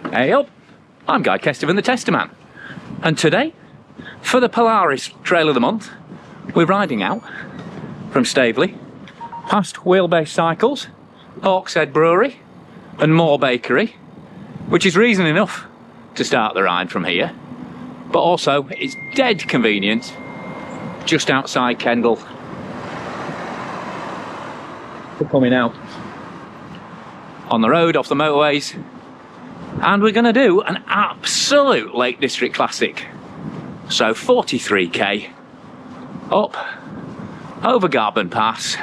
Hey up, I'm Guy Kestevan, the Testaman, and today, for the Polaris Trail of the Month, we're riding out from Staveley, past Wheelbase Cycles, Hawkshead Brewery and Moore Bakery, which is reason enough to start the ride from here, but also it's dead convenient just outside Kendal for coming out on the road off the motorways. And we're going to do an absolute Lake District classic. So 43k up over Garburn Pass,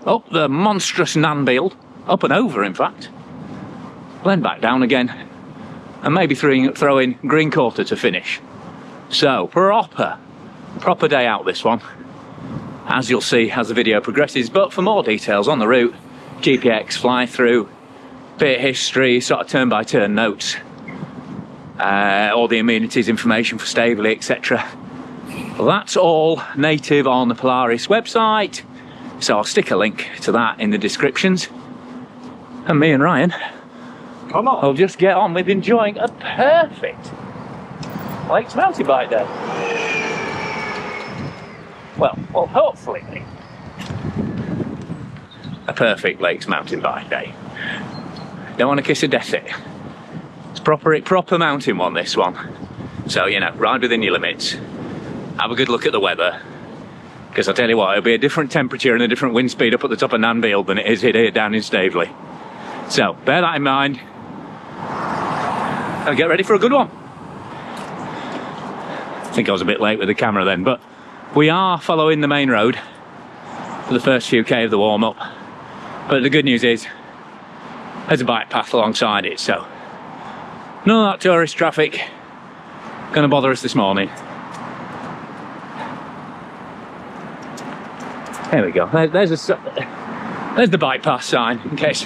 up the monstrous Nan Bield, up and over in fact, then back down again, and maybe throw in Green Quarter to finish. So proper day out this one, as you'll see as the video progresses. But for more details on the route, GPX, fly through, bit of history, sort of turn by turn notes, all the amenities information for Staveley, etc. Well, that's all native on the Polaris website, so I'll stick a link to that in the descriptions. And me and Ryan will just get on with enjoying a perfect Lakes mountain bike day. Well, hopefully a perfect Lakes mountain bike day. Don't want to kiss a death it. It's proper mountain one, this one. So, you know, ride within your limits. Have a good look at the weather. Because I'll tell you what, it'll be a different temperature and a different wind speed up at the top of Nan Bield than it is here down in Staveley. So, bear that in mind. And get ready for a good one. I think I was a bit late with the camera then, but we are following the main road for the first few k of the warm-up. But the good news is, there's a bike path alongside it, so none of that tourist traffic gonna bother us this morning. There we go. There's the bike path sign, in case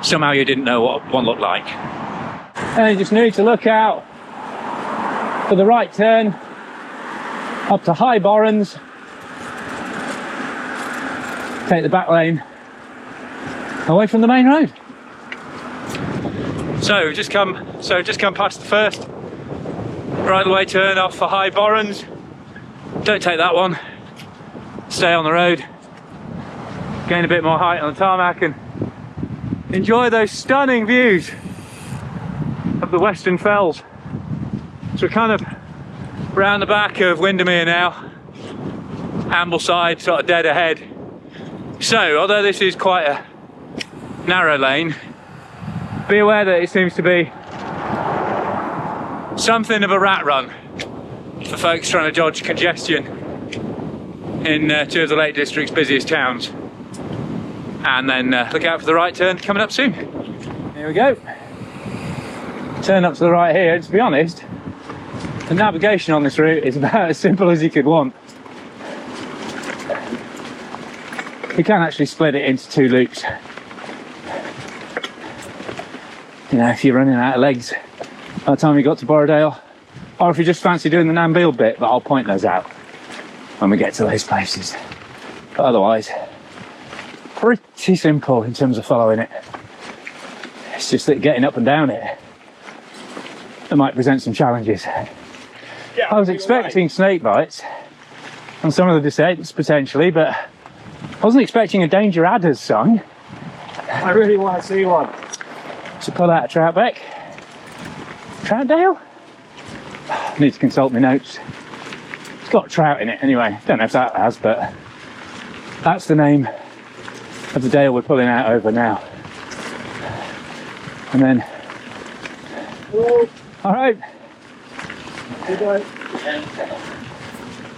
somehow you didn't know what one looked like. And you just need to look out for the right turn up to High Borrans. Take the back lane away from the main road. So just come past the first right the way turn off for High Borrans. Don't take that one. Stay on the road. Gain a bit more height on the tarmac and enjoy those stunning views of the Western Fells. So we're kind of round the back of Windermere now. Ambleside sort of dead ahead. So although this is quite a narrow lane, be aware that it seems to be something of a rat run for folks trying to dodge congestion in two of the Lake District's busiest towns. And then look out for the right turn coming up soon. Here we go. Turn up to the right here. To be honest, the navigation on this route is about as simple as you could want. You can actually split it into two loops. You know, if you're running out of legs by the time you got to Borrowdale, or if you just fancy doing the Nan Bield bit, but I'll point those out when we get to those places. But otherwise, pretty simple in terms of following it. It's just that getting up and down it, it might present some challenges. Yeah, I was expecting snake bites on some of the descents potentially, but I wasn't expecting a danger adders sign. I really want to see one. To pull out a Troutbeck. Troutdale? I need to consult my notes. It's got trout in it anyway. Don't know if that has, but that's the name of the dale we're pulling out over now. And then, hello. All right. Goodbye.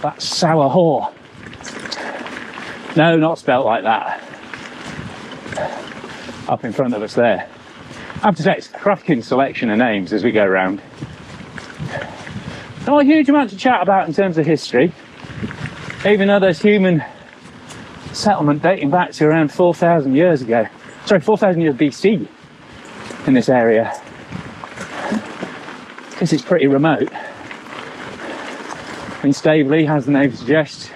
That's Sour Haw. No, not spelt like that. Up in front of us there. I have to say, it's a cracking selection of names as we go around. Not a huge amount to chat about in terms of history, even though there's human settlement dating back to around 4,000 years ago. Sorry, 4,000 years BC in this area. Because it's pretty remote. I mean, Staveley, as the name suggests,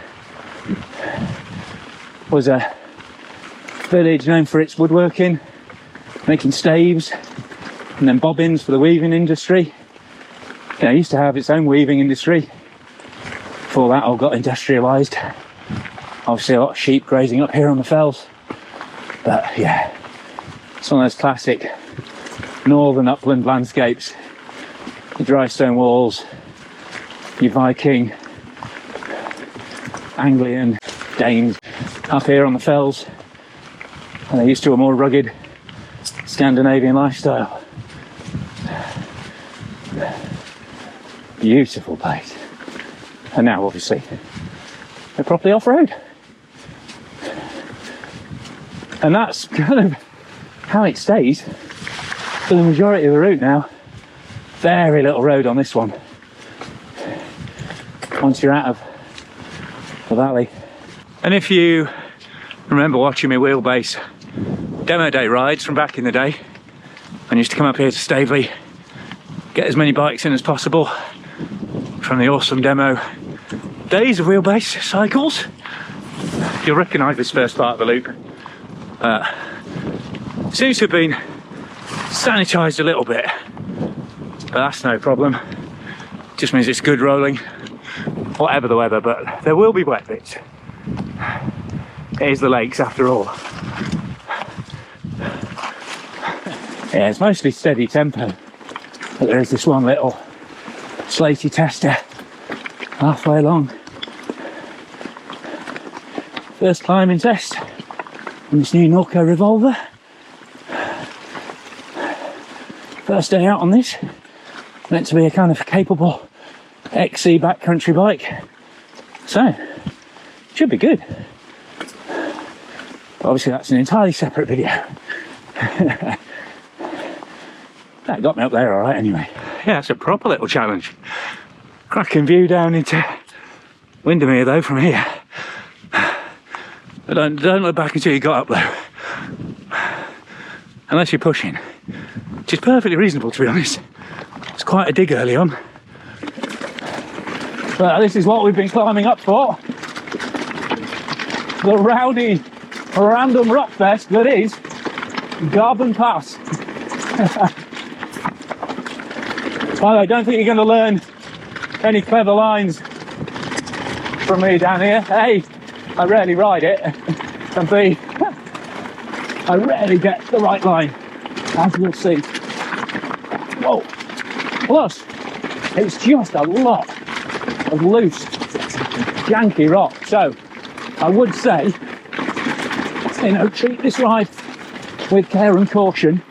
was a village known for its woodworking, making staves, And then bobbins for the weaving industry. You know, it used to have its own weaving industry. Before that all got industrialised. Obviously a lot of sheep grazing up here on the fells. But yeah, it's one of those classic northern upland landscapes. Your dry stone walls, your Viking, Anglian, Danes up here on the fells. And they're used to a more rugged Scandinavian lifestyle. Beautiful place. And now obviously they're properly off-road. And that's kind of how it stays for the majority of the route now. Very little road on this one. Once you're out of the valley. And if you remember watching my wheelbase demo day rides from back in the day, I used to come up here to Staveley, get as many bikes in as possible from the awesome demo days of wheelbase cycles. You'll recognise this first part of the loop. Seems to have been sanitised a little bit, but that's no problem. Just means it's good rolling, whatever the weather, but there will be wet bits. It is the lakes after all. Yeah, it's mostly steady tempo, but there is this one little slaty tester halfway along. First climbing test on this new Norco Revolver. First day out on this. Meant to be a kind of capable XC backcountry bike. So, should be good. But obviously that's an entirely separate video. That got me up there alright anyway. Yeah, it's a proper little challenge. Cracking view down into Windermere though from here. But don't look back until you got up though. Unless you're pushing. Which is perfectly reasonable to be honest. It's quite a dig early on. But this is what we've been climbing up for. The rowdy random rock fest that is Garburn Pass. By the way, don't think you're going to learn any clever lines from me down here. A, I rarely ride it, and B, I rarely get the right line, as you'll see. Whoa! Plus, it's just a lot of loose, janky rock. So, I would say, you know, treat this ride with care and caution.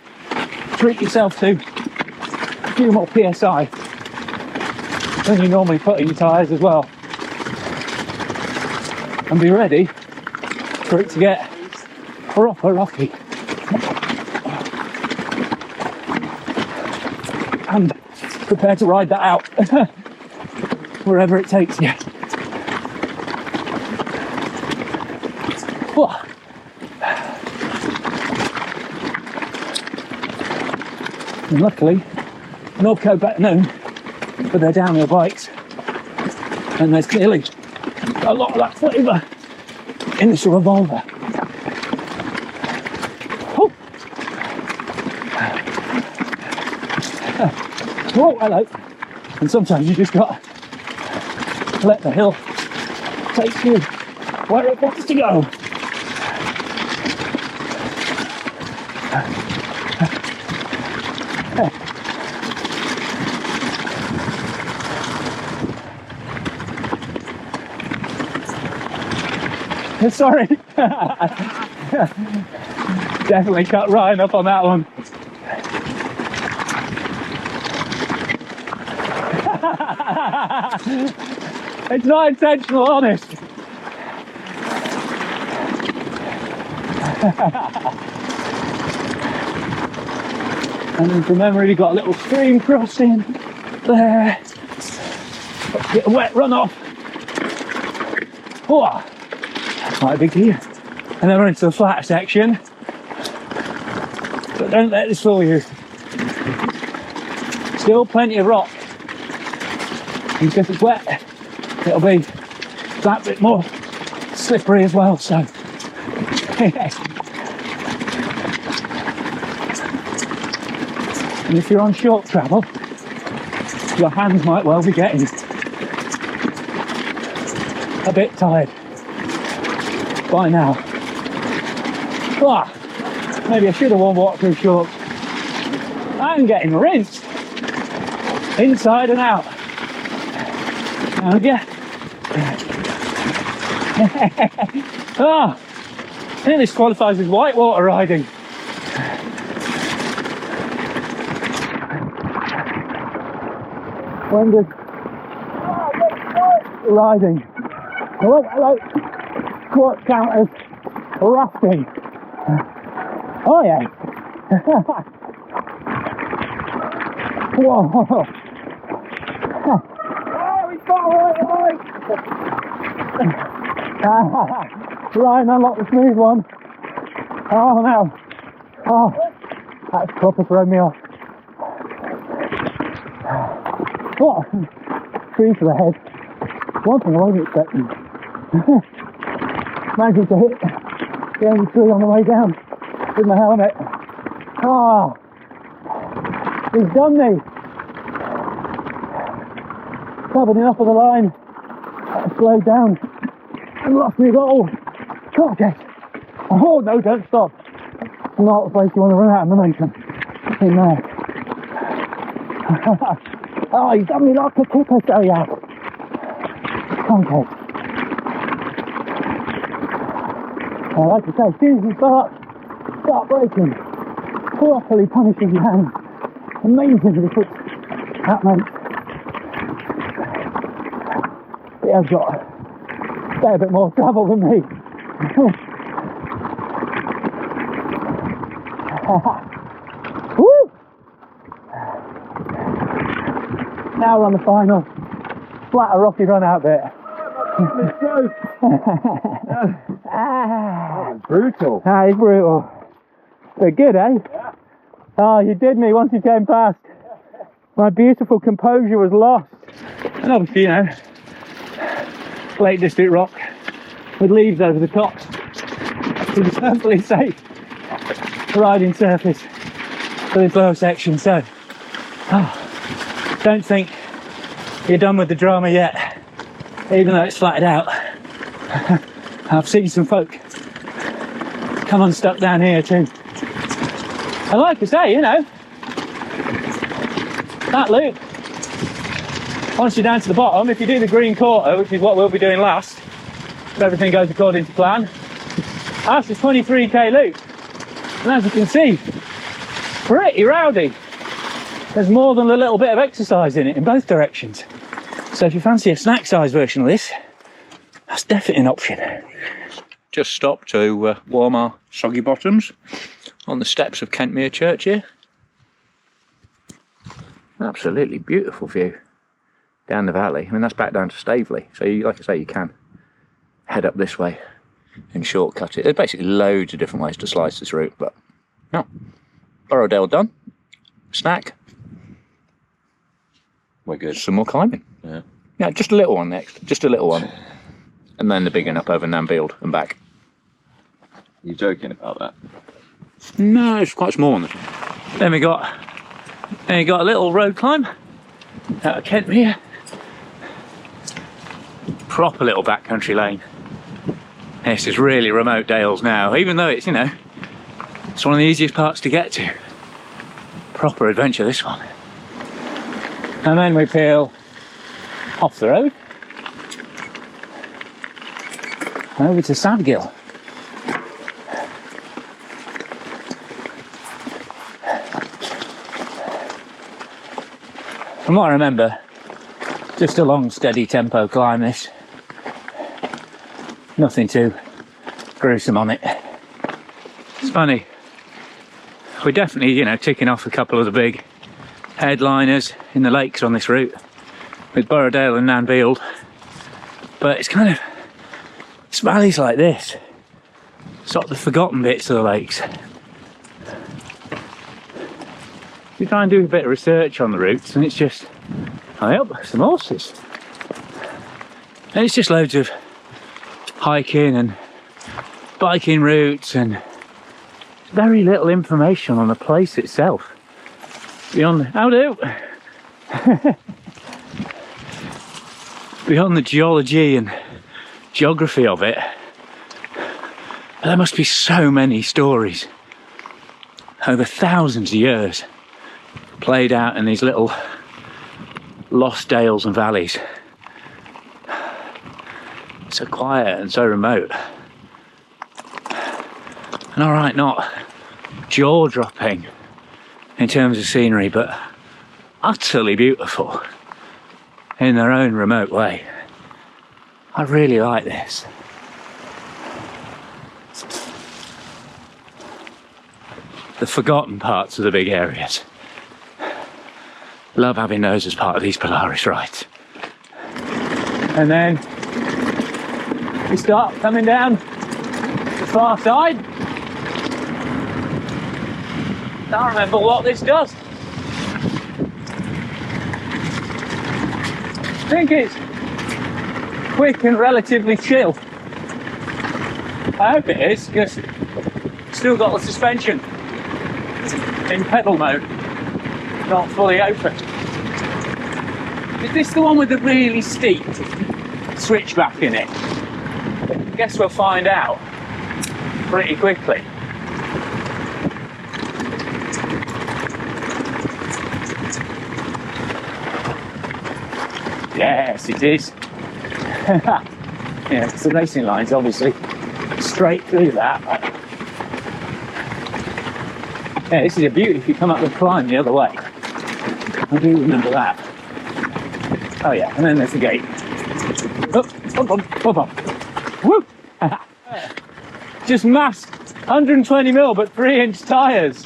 Treat yourself to a few more PSI than you normally put in your tyres as well. And be ready for it to get proper rocky. And prepare to ride that out wherever it takes you. Whoa. And luckily, Norco better known for their downhill bikes, and there's clearly a lot of that flavour in this Revolver. Oh. Oh, hello. And sometimes you just got to let the hill take you where it wants to go. Sorry. Definitely cut Ryan up on that one. It's not intentional, honest. And then from memory, we got a little stream crossing there. Get a wet runoff. Oh, that's quite a big gear. And then we're into the flat section. But don't let this fool you. Still plenty of rock. And because it's wet, it'll be that bit more slippery as well. So, And if you're on short travel, your hands might well be getting a bit tired by now. Maybe I should have worn waterproof shorts. I'm getting rinsed inside and out. And yeah. I think this qualifies as whitewater riding. When does riding? Hello, what count as rafting? Oh yeah. Whoa. Oh, he's got right. Ryan, unlock the smooth one. Oh no. Oh, that's proper thrown me off. What? Tree to the head. One thing I wasn't expecting. Managed to hit the only tree on the way down with my helmet. Ah, he's done me. Covered enough of the line. I slowed down and lost me goal. God, yes. Oh no, don't stop. Not the place you want to run out of momentum. In there. Oh, he's done me lots of tip, I tell ya. Okay. Like I say, as soon as you start braking, properly punishing your hands. Amazing if it's that meant. He has got a fair bit more travel than me. Woo! Now we're on the final flatter rocky run out bit. Let's go. That was brutal. That is brutal. But good, eh? Yeah. Oh, you did me once you came past. My beautiful composure was lost. And obviously, you know, Lake District rock with leaves over the tops. It's a perfectly safe riding surface for this low section. So, don't think you're done with the drama yet, even though it's flatted out. I've seen some folk come unstuck down here too. And like I say, you know, that loop, once you're down to the bottom, if you do the green quarter, which is what we'll be doing last, if everything goes according to plan, that's a 23k loop. And as you can see, pretty rowdy. There's more than a little bit of exercise in it in both directions. So if you fancy a snack size version of this, that's definitely an option. Just stopped to warm our soggy bottoms on the steps of Kentmere Church here. Absolutely beautiful view down the valley. I mean, that's back down to Staveley. So you, like I say, you can head up this way and shortcut it. There's basically loads of different ways to slice this route, but no. Borrowdale done. Snack. We're good. Some more climbing. Yeah. Yeah, just a little one next. Just a little one. And then the big one up over Nan Bield and back. You joking about that? No, it's quite a small one. Then we got a little road climb out of Kentmere. Proper little backcountry lane. This is really remote dales now, even though it's, you know, it's one of the easiest parts to get to. Proper adventure, this one. And then we peel off the road over to Sandgill. From what I remember, just a long, steady tempo climb this. Nothing too gruesome on it. It's funny. We're definitely, you know, ticking off a couple of the big headliners in the lakes on this route with Borrowdale and Nan Bield. But it's kind of, it's valleys like this, sort of the forgotten bits of the lakes. You try and do a bit of research on the routes and it's just, high up, some horses. And it's just loads of hiking and biking routes and very little information on the place itself. beyond, how do? Beyond the geology and geography of it, there must be so many stories over thousands of years played out in these little lost dales and valleys. So quiet and so remote. And alright, not jaw-dropping in terms of scenery, but utterly beautiful in their own remote way. I really like this. The forgotten parts of the big areas. Love having those as part of these Polaris rides. And then we start coming down the far side. Can't remember what this does. I think it's quick and relatively chill. I hope it is, because it's still got the suspension in pedal mode, not fully open. Is this the one with the really steep switchback in it? I guess we'll find out pretty quickly. Yes, it is. Yeah, because the racing line's obviously straight through that. Yeah, this is a beauty if you come up the climb the other way. I do remember that. Oh yeah, and then there's the gate. Up. Woo! Just mass 120mm but 3-inch tyres.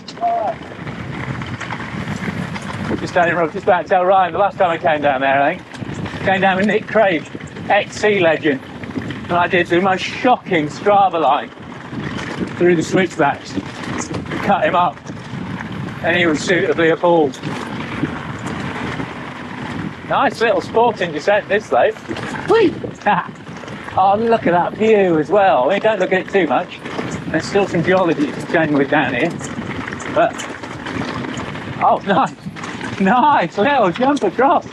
Just about to tell Ryan the last time I came down there, I think. Came down with Nick Craig, ex-sea legend, and I did the most shocking Strava line through the switchbacks. Cut him up, and he was suitably appalled. Nice little sporting descent this though. Whee! Oh, look at that view as well. I mean, don't look at it too much. There's still some geology to contend with down here. But, oh, nice little jump across.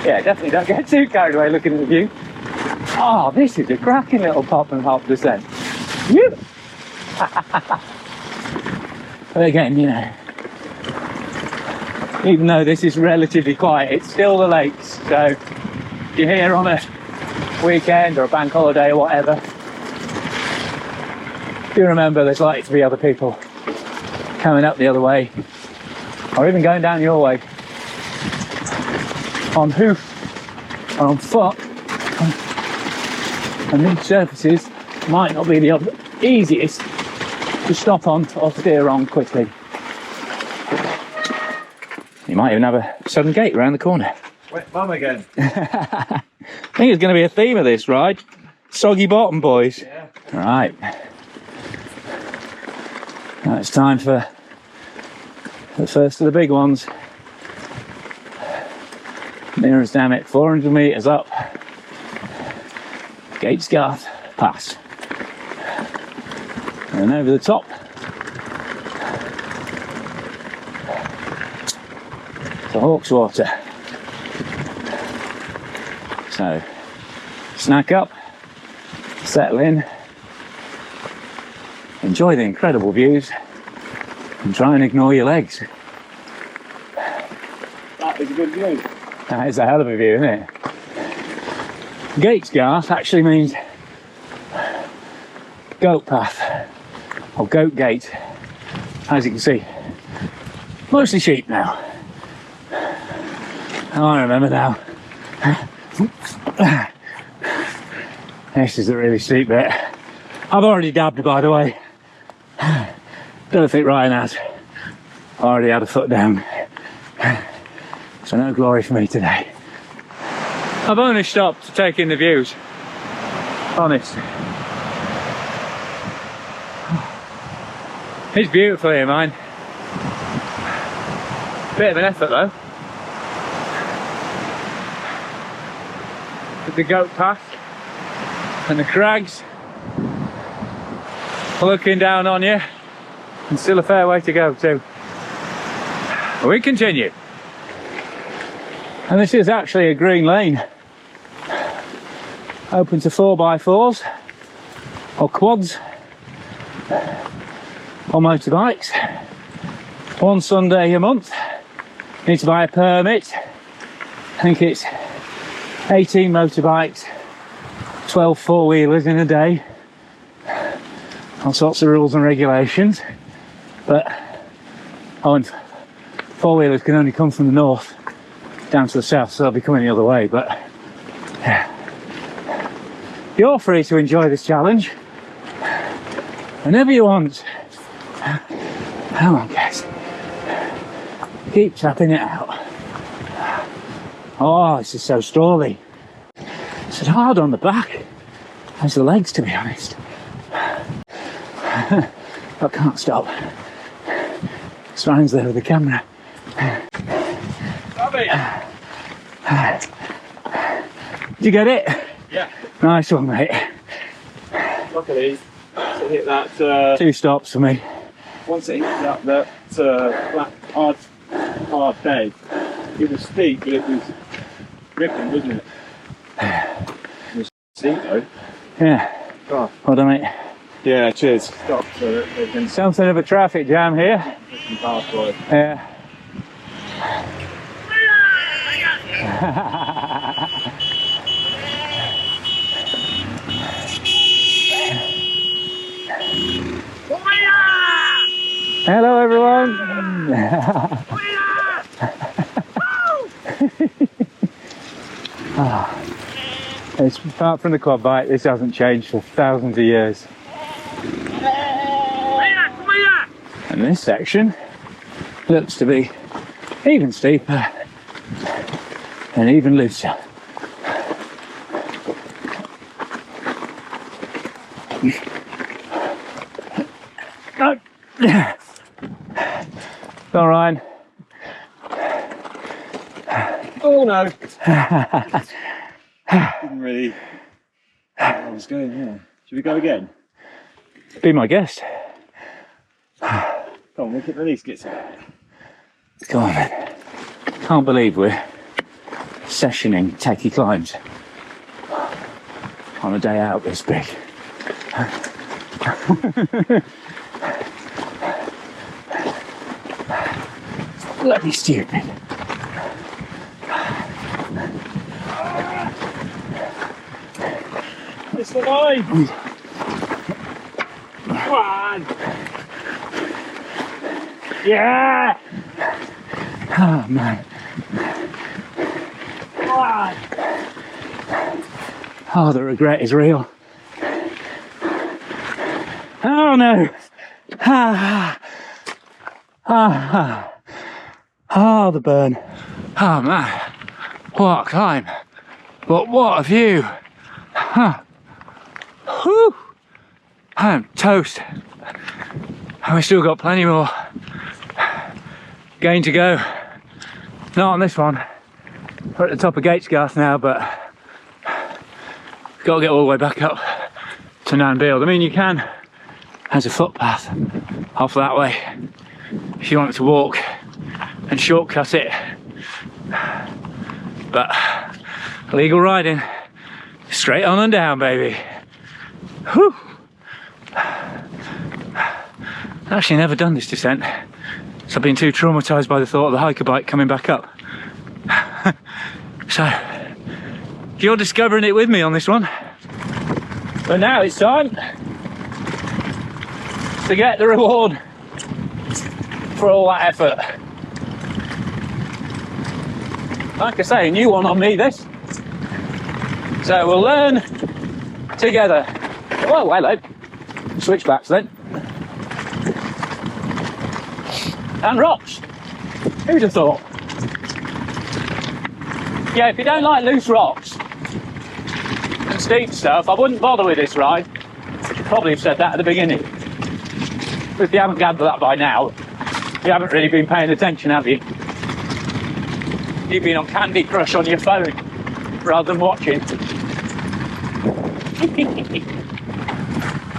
Yeah, definitely don't get too carried away looking at the view. Oh, this is a cracking little pop and hop descent. Whew. But again, you know, even though this is relatively quiet, it's still the lakes. So if you're here on a weekend or a bank holiday or whatever, do remember there's likely to be other people coming up the other way, or even going down your way, on hoof or on foot, and these surfaces might not be the easiest to stop on or steer on quickly. You might even have a sudden gate around the corner. Wet bum again. I think it's going to be a theme of this ride. Soggy bottom, boys. Yeah. Right. Now it's time for the first of the big ones. Nearest, damn it, 400 metres up. Gatesgarth Pass. And over the top to Haweswater. So, snack up, settle in, enjoy the incredible views, and try and ignore your legs. That is a good view. That is a hell of a view, isn't it? Gatesgarth actually means goat path, or goat gate, as you can see. Mostly sheep now. Oh, I remember now. This is the really steep bit. I've already dabbed, by the way. Don't think Ryan has. Already had a foot down. So no glory for me today. I've only stopped to take in the views. Honest. It's beautiful here, man. Bit of an effort though. With the goat path and the crags looking down on you, and still a fair way to go too. We continue. And this is actually a green lane, open to 4x4s or quads or motorbikes. One Sunday a month. You need to buy a permit. I think it's 18 motorbikes, 12 four-wheelers in a day. All sorts of rules and regulations. But and four-wheelers can only come from the north down to the south, so they'll be coming the other way. But yeah, you're free to enjoy this challenge whenever you want. Come on, guys. Keep tapping it out. Oh, this is so strawly. It's hard on the back as the legs, to be honest. I can't stop. Ryan's there with the camera. Did you get it? Yeah. Nice one, mate. Look at these. To hit that. 2 stops for me. Once it hit that flat, hard bed, it was steep, but it was gripping, wasn't it? It was steep though. Yeah. Oh. Well done, mate. Yeah, cheers. Stop so that they can Something of a traffic jam here. pass by. Yeah. Hello, everyone. It's apart from the quad bike, this hasn't changed for thousands of years. And this section looks to be even steeper and even looser. No. Go on, Ryan. Oh no! Didn't really. I was going, yeah. Should we go again? Be my guest. Come on, we can at least get some. Go on then. Can't believe we're sessioning techie climbs on a day out this big. Bloody stupid. It's the line! Come on! Yeah! Oh man. Come on! Oh, the regret is real. Oh no! Ah, ah, ah, the burn. Oh man, what a climb. But what a view. Huh. Whew. I am toast. And we still got plenty more gain to go. Not on this one. We're at the top of Gatesgarth now, but got to get all the way back up to Nan Bield. I mean, you can. There's a footpath off that way if you wanted to walk and shortcut it. But legal riding, straight on and down, baby. Whew. I've actually never done this descent, so I've been too traumatised by the thought of the hiker bike coming back up. So, you're discovering it with me on this one. But now it's time to get the reward for all that effort. Like I say, a new one on me, this. So we'll learn together. Oh, hello. Switchbacks then. And rocks. Who'd have thought? Yeah, if you don't like loose rocks and steep stuff, I wouldn't bother with this ride. I should probably have said that at the beginning. But if you haven't gathered that by now, you haven't really been paying attention, have you? You've been on Candy Crush on your phone rather than watching.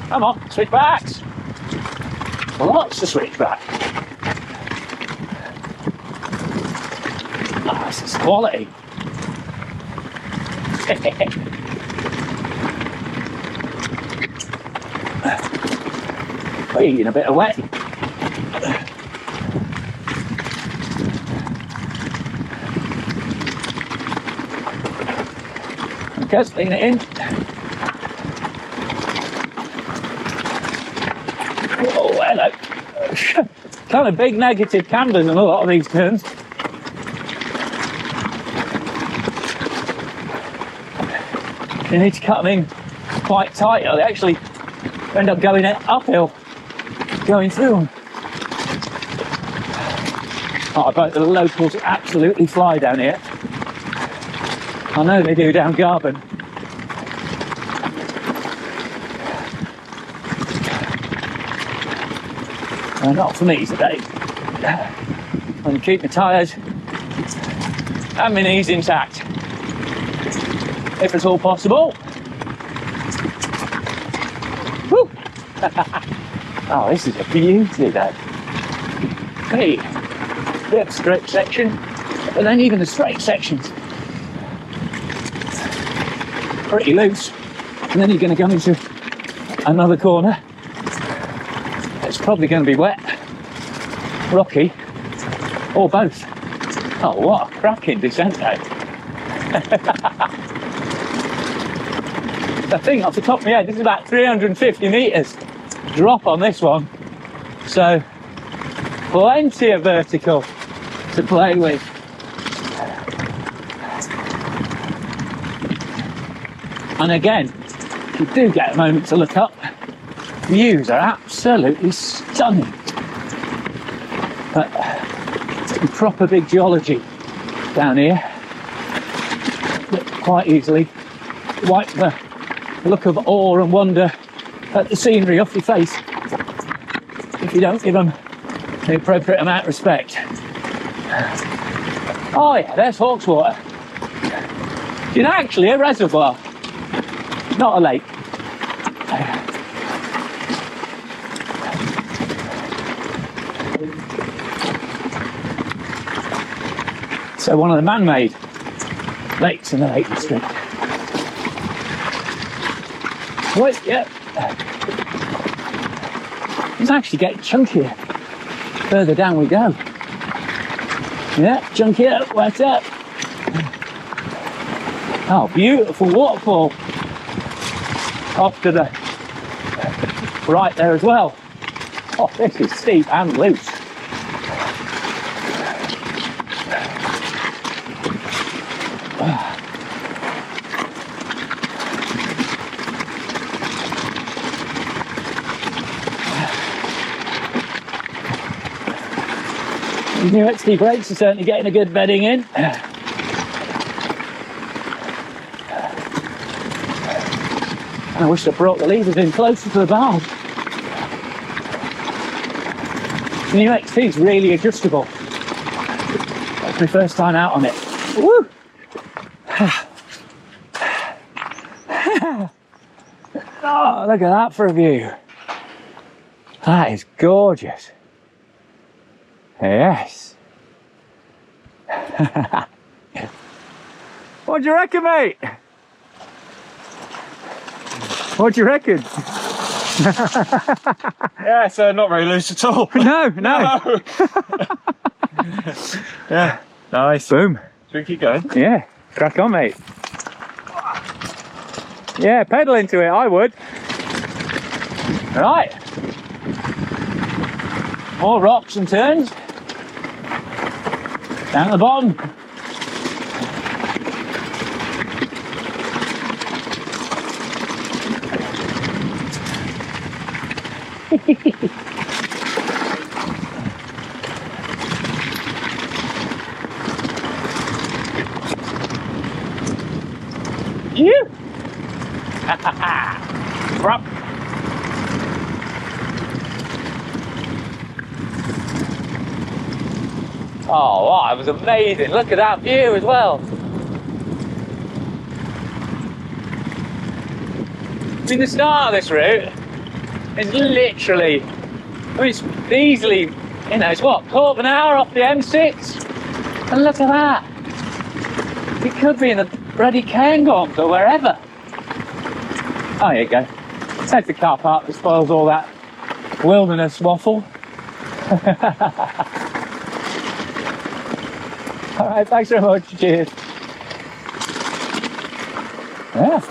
Come on, switch backs. Lots to switch back. Ah, this is quality. We're eating a bit of wet. Just lean it in. Oh, hello. Kind of big negative cambers in a lot of these turns. You need to cut them in quite tight, or they actually end up going uphill, going through them. Oh, I bet the locals absolutely fly down here. I know they do down Garburn. Not for me today. I'm going to keep my tyres and my knees intact, if it's all possible. Woo. Oh, this is a beauty though. Hey, bit of straight section, but then even the straight sections pretty loose, and then you're going to go into another corner. It's probably going to be wet, rocky, or both. Oh, what a cracking descent though. I think off the top of my head, this is about 350 metres drop on this one, so plenty of vertical to play with. And again, if you do get a moment to look up, views are absolutely stunning. But some proper big geology down here that quite easily wipe the look of awe and wonder at the scenery off your face if you don't give them the appropriate amount of respect. Oh yeah, there's Haweswater. You know, actually a reservoir, not a lake. So one of the man-made lakes in the Lake District. Right, yeah. It's actually getting chunkier further down we go. Yeah, chunkier, wet up. Oh, beautiful waterfall off to the right there as well. Oh, this is steep and loose. The new XT brakes are certainly getting a good bedding in. And I wish I brought the levers in closer to the valve. The new XT is really adjustable. That's my first time out on it. Woo! Oh, look at that for a view. That is gorgeous. Yes. What do you reckon, mate? What do you reckon? Yeah, it's not very loose at all. No, no. Yeah, nice. Boom. Should we keep going? Yeah, crack on, mate. Yeah, pedal into it, I would. Right. More rocks and turns. Down the bottom. You. Drop. Oh, wow, that was amazing. Look at that view as well. I mean, the start of this route is literally I mean, it's easily, you know, it's what, quarter of an hour off the M6? And look at that. It could be in the bloody Cairngorms or wherever. Oh, here you go. Take the car park that spoils all that wilderness waffle. All right, thanks very much. Cheers. Yeah,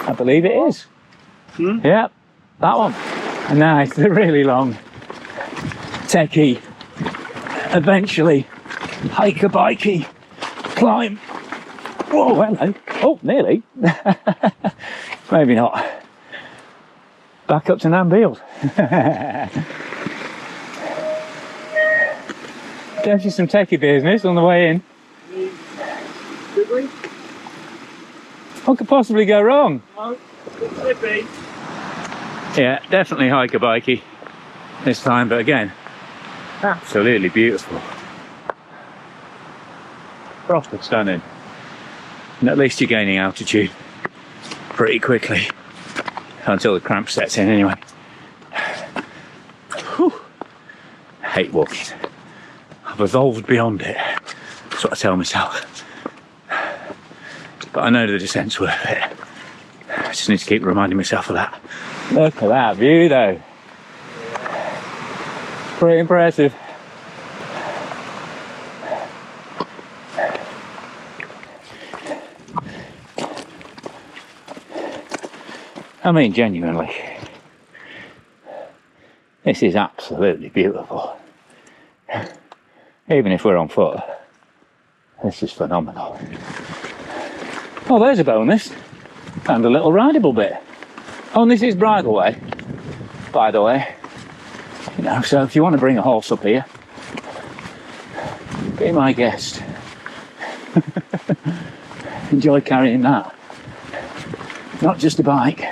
I believe it is. Yeah, that one. And now it's a really long, techie, eventually hiker-bikey climb. Whoa, hello. Oh, nearly. Maybe not. Back up to Nan Bield. Definitely some techie business on the way in. What could possibly go wrong? No, it's slippy. Yeah, definitely hiker-bikey this time, but again, absolutely beautiful. Proper stunning. And at least you're gaining altitude pretty quickly. Until the cramp sets in anyway. Whew. I hate walking. I've evolved beyond it. That's what I tell myself. But I know the descent's worth it. I just need to keep reminding myself of that. Look at that view though. Pretty impressive. I mean, genuinely, this is absolutely beautiful. Even if we're on foot, this is phenomenal. Oh, there's a bonus and a little rideable bit. Oh, and this is bridleway, by the way. You know, so if you want to bring a horse up here, be my guest. Enjoy carrying that. Not just a bike.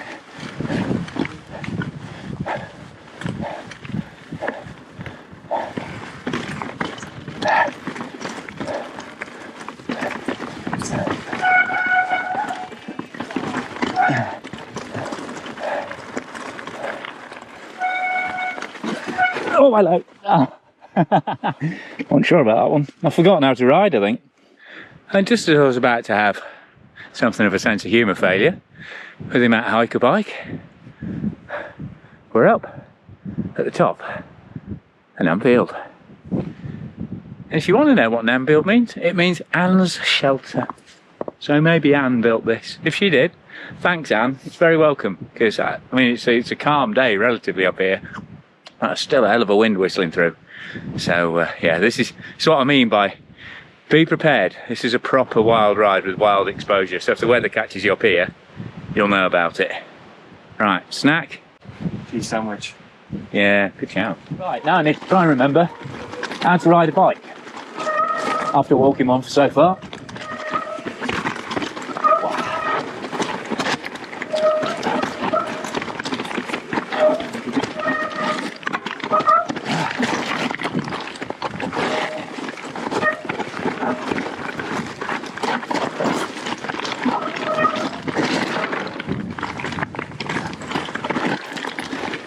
Oh, hello. Oh. Wasn't sure about that one. I've forgotten how to ride, I think. And just as I was about to have something of a sense of humour failure with the amount of hiker bike, we're up at the top of Nan Bield. And if you want to know what Nan Bield means, it means Anne's shelter. So maybe Anne built this. If she did, thanks Anne, it's very welcome. Because I mean, it's a calm day relatively up here. That's still a hell of a wind whistling through. So yeah, this is what I mean by be prepared. This is a proper wild ride with wild exposure. So if the weather catches you up here, you'll know about it. Right, snack? Cheese sandwich. Yeah, good shout. Right, now I need to try and remember how to ride a bike. After walking one for so far.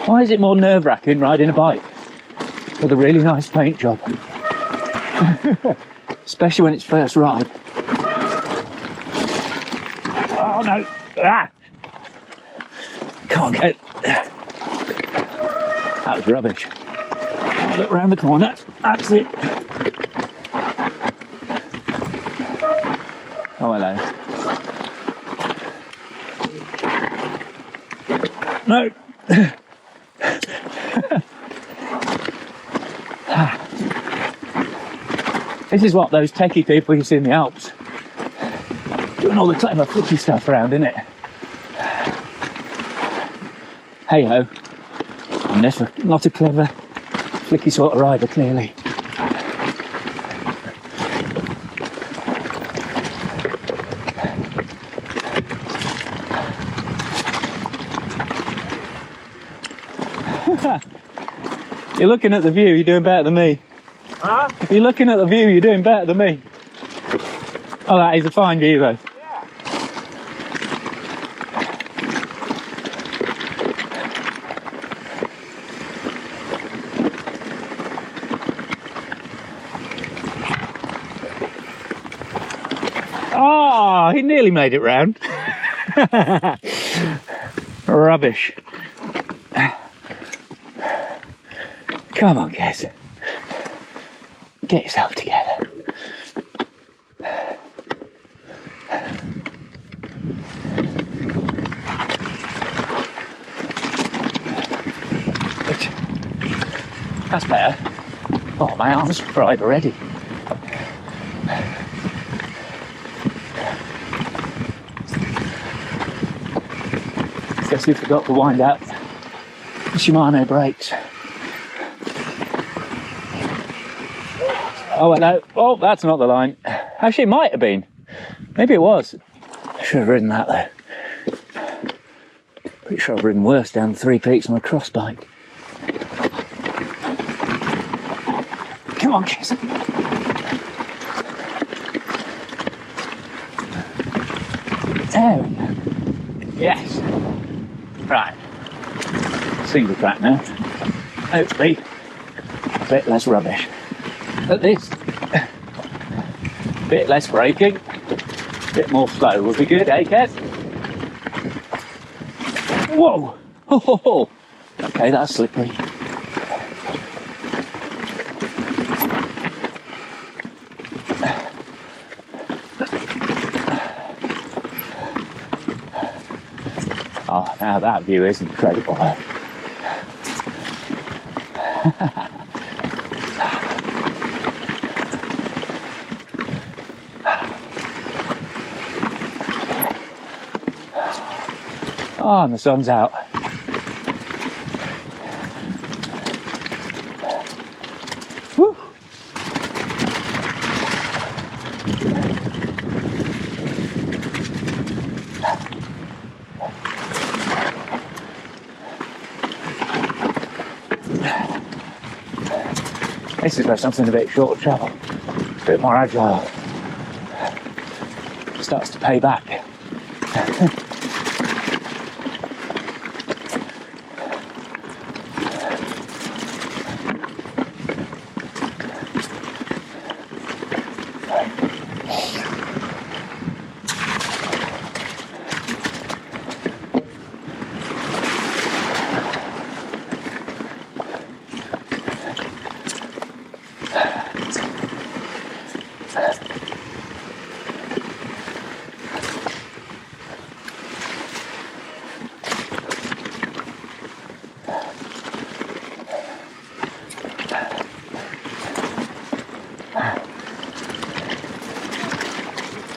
Why is it more nerve-wracking riding a bike with a really nice paint job? Especially when it's first ride. Oh no! Ah! Can't get... That was rubbish. I'll look round the corner. That's it. Oh, hello. No! This is what those techie people you see in the Alps doing all the clever flicky stuff around, isn't it? Hey ho, I'm not a clever flicky sort of rider, clearly. You're looking at the view, you're doing better than me. Huh? If you're looking at the view, you're doing better than me. Oh, that is a fine view though. Yeah. Oh, he nearly made it round. Rubbish. Come on, guys. Get yourself together. That's better. Oh, my arm's fried already. Guess who forgot to wind out the Shimano brakes? Oh, hello. Oh, that's not the line. Actually, it might have been. Maybe it was. I should have ridden that though. Pretty sure I've ridden worse down the 3 peaks on a cross bike. Come on, kids. There we go. Yes. Right. Single track now. Hopefully, a bit less rubbish. At this, bit less braking, a bit more flow would be good, eh, Kev? Whoa! Ho, ho, ho. Okay, that's slippery. Oh, now that view is incredible. Oh, and the sun's out. Woo. This is where something a bit shorter travel, a bit more agile, starts to pay back.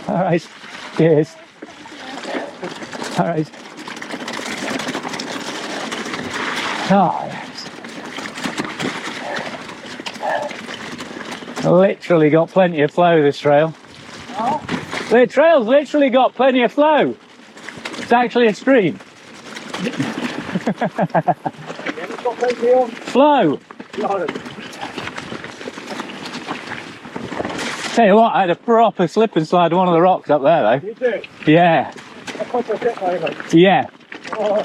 All right, cheers. All right. Oh, yes. Literally got plenty of flow, this trail. Oh. The trail's literally got plenty of flow. It's actually a stream. Flow. Tell you what, I had a proper slip and slide on one of the rocks up there though. You did? Yeah. Yeah. Oh.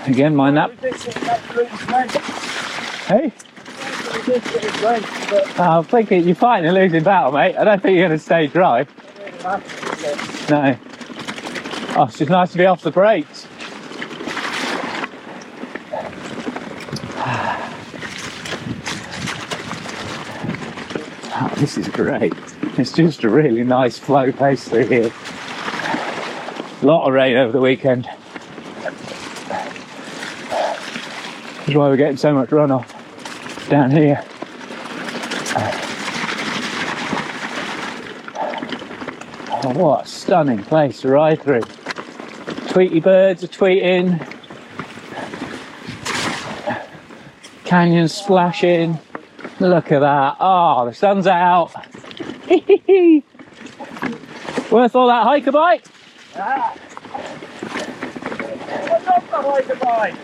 Again, mind that. Hey? I'm thinking you're fighting a losing battle, mate. I don't think you're going to stay dry. No. Oh, it's just nice to be off the brakes. Oh, this is great. It's just a really nice flow pace through here. A lot of rain over the weekend. That's why we're getting so much runoff down here. Oh, what a stunning place to ride through. Tweety birds are tweeting. Canyons splashing. Look at that. Oh, the sun's out. Worth all that hiker bike? Ah. What's up the hiker bike?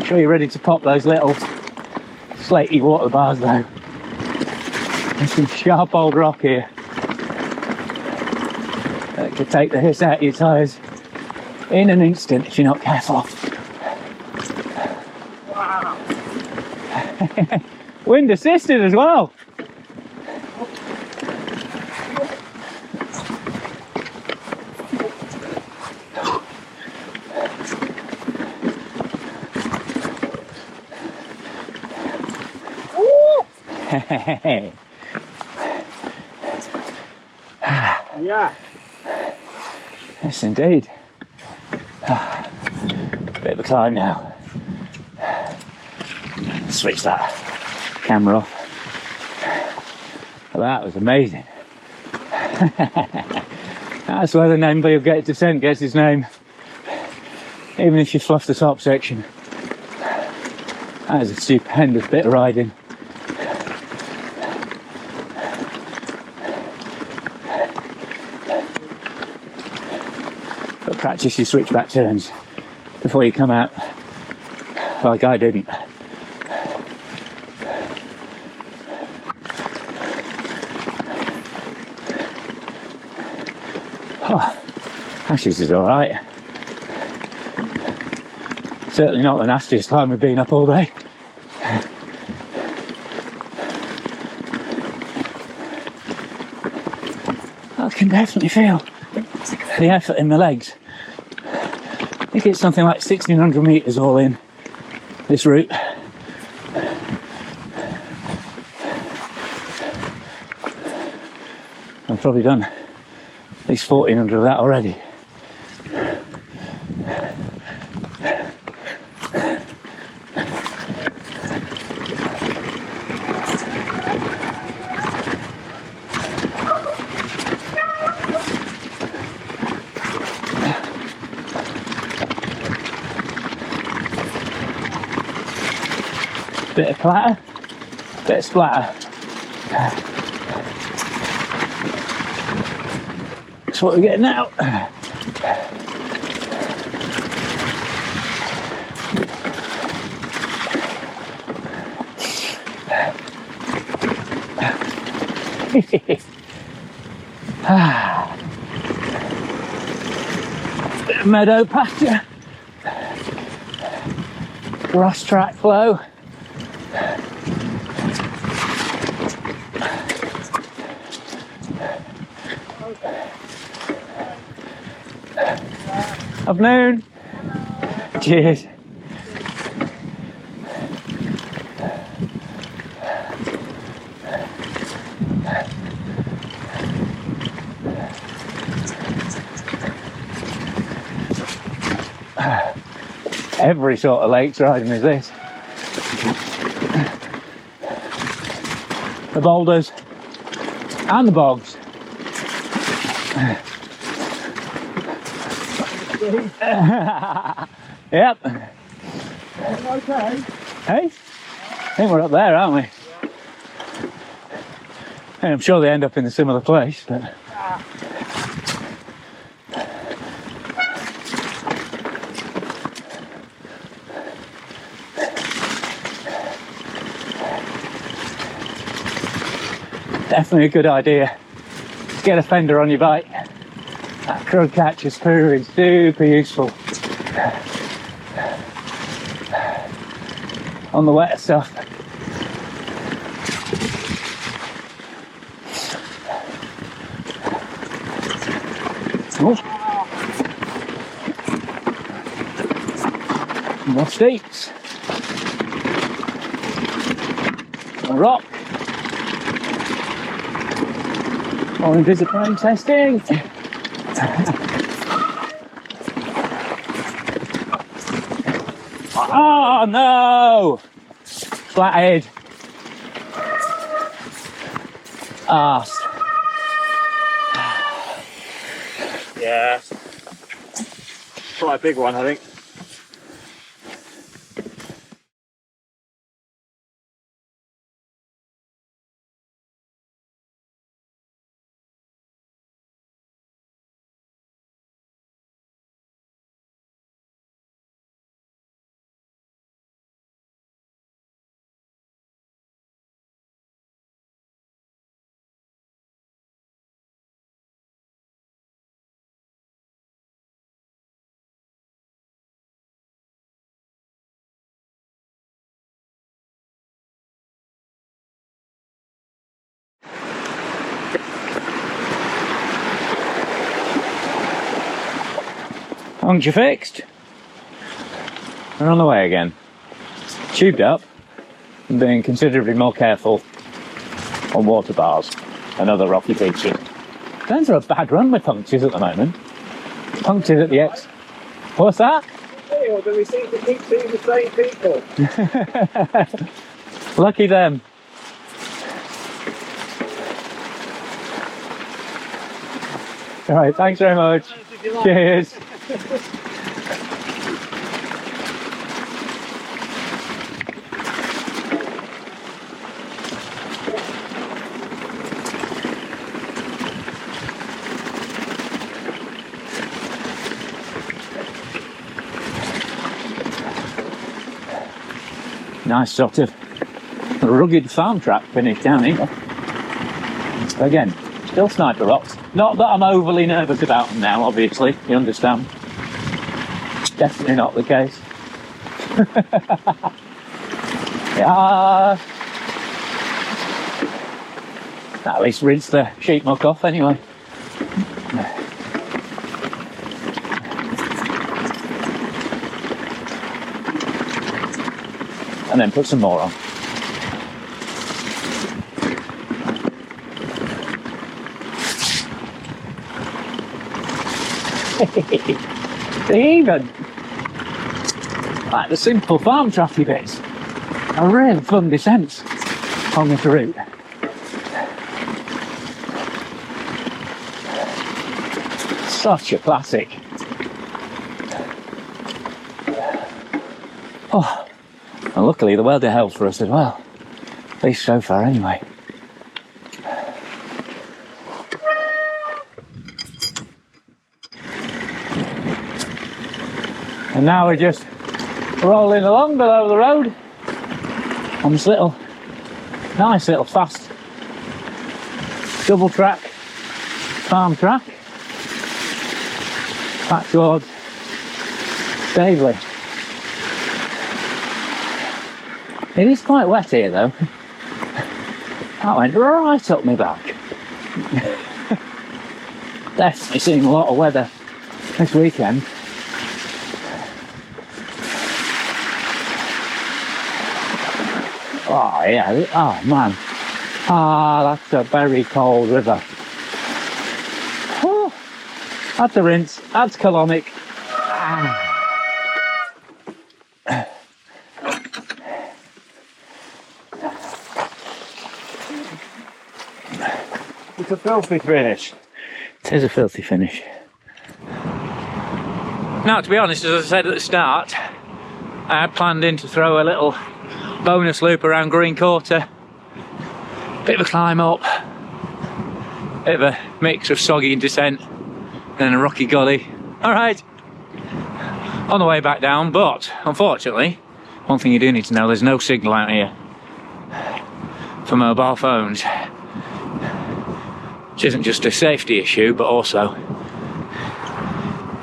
sure you're ready to pop those little slaty water bars though. There's some sharp old rock here that could take the hiss out of your tyres in an instant if you're not careful. Wind assisted as well. Yeah. Yes, indeed. Bit of a climb now. Switch that camera off. That was amazing. That's where the Nan Bield descent gets its name. Even if you fluff the top section. That is a stupendous bit of riding. But practice your switchback turns before you come out, like I didn't. Oh, Ashes is alright. Certainly not the nastiest climb we've been up all day. I can definitely feel the effort in my legs. I think it's something like 1600 metres all in this route. I've probably done at least 1400 of that already. Bit of clatter, bit of splatter. That's what we're getting now. Bit of meadow pasture, grass track flow. Afternoon. Cheers. Every sort of lakes riding is this. The boulders and the bogs. Yep. Okay. Hey? I think we're up there, aren't we? And I'm sure they end up in a similar place, but... Definitely a good idea. Get a fender on your bike. That crud catcher's poo is super useful. On the wetter stuff. Oh. More steeps. A rock. More invisible testing. Oh no! Flathead. Arse. Yeah. Quite a big one, I think. Puncture fixed. We're on the way again. Tubed up and being considerably more careful on water bars and other rocky features. Going through a bad run with punctures at the moment. Punctured at the X. What's that? Or do we seem to keep seeing the same people? Lucky them. All right, thanks very much. Cheers. Nice sort of rugged farm track finish down here. Again, still sniper rocks. Not that I'm overly nervous about them now, obviously, you understand. Definitely not the case. Yeah. At least rinse the sheet muck off anyway. And then put some more on. Even like the simple farm tracky bits are real fun descents on this route. Such a classic. Oh. And luckily the weather held for us as well, at least so far anyway. And now we're just rolling along below the road on this little, nice little fast double track, farm track, back towards Staveley. It is quite wet here though. That went right up my back. Definitely seeing a lot of weather this weekend. Oh yeah, oh man. Ah, that's a very cold river. Oh, that's a rinse, that's colonic. Ah. It's a filthy finish. It is a filthy finish. Now, to be honest, as I said at the start, I had planned in to throw a little bonus loop around Green Quarter. Bit of a climb up, bit of a mix of soggy and descent, then a rocky gully. Alright, on the way back down, but unfortunately, one thing you do need to know, there's no signal out here for mobile phones. Which isn't just a safety issue, but also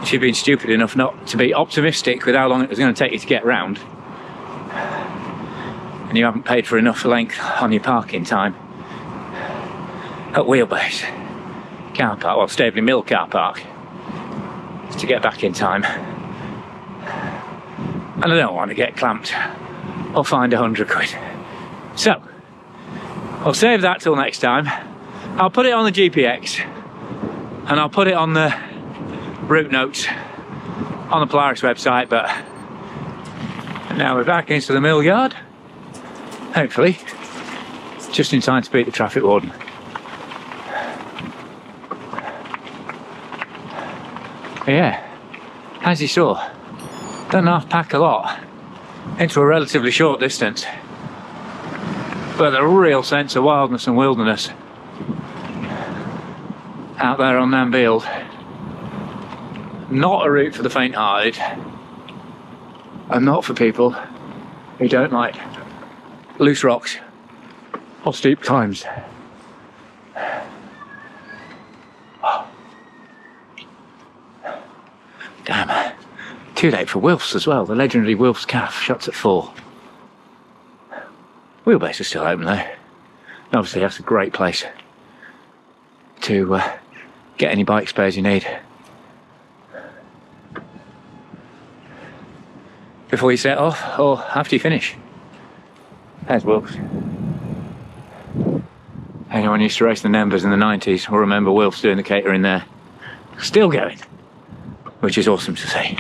if you've been stupid enough not to be optimistic with how long it was going to take you to get round, and you haven't paid for enough length on your parking time at Wheelbase car park, well, Staveley Mill car park, to get back in time. And I don't want to get clamped or fined £100. So, I'll save that till next time. I'll put it on the GPX and I'll put it on the route notes on the Polaris website, but now we're back into the mill yard, hopefully just in time to beat the traffic warden. But yeah, as you saw, don't half pack a lot into a relatively short distance, but a real sense of wildness and wilderness out there on Nan Bield. Not a route for the faint-hearted, and not for people who don't like loose rocks or steep climbs. Oh. Damn, too late for Wilf's as well. The legendary Wilf's Calf shuts at 4. Wheelbase is still open though. And obviously that's a great place to get any bike spares you need. before you set off or after you finish. There's Wilkes. Anyone used to race the Numbers in the 90s will remember Wilkes doing the catering there. Still going, which is awesome to see.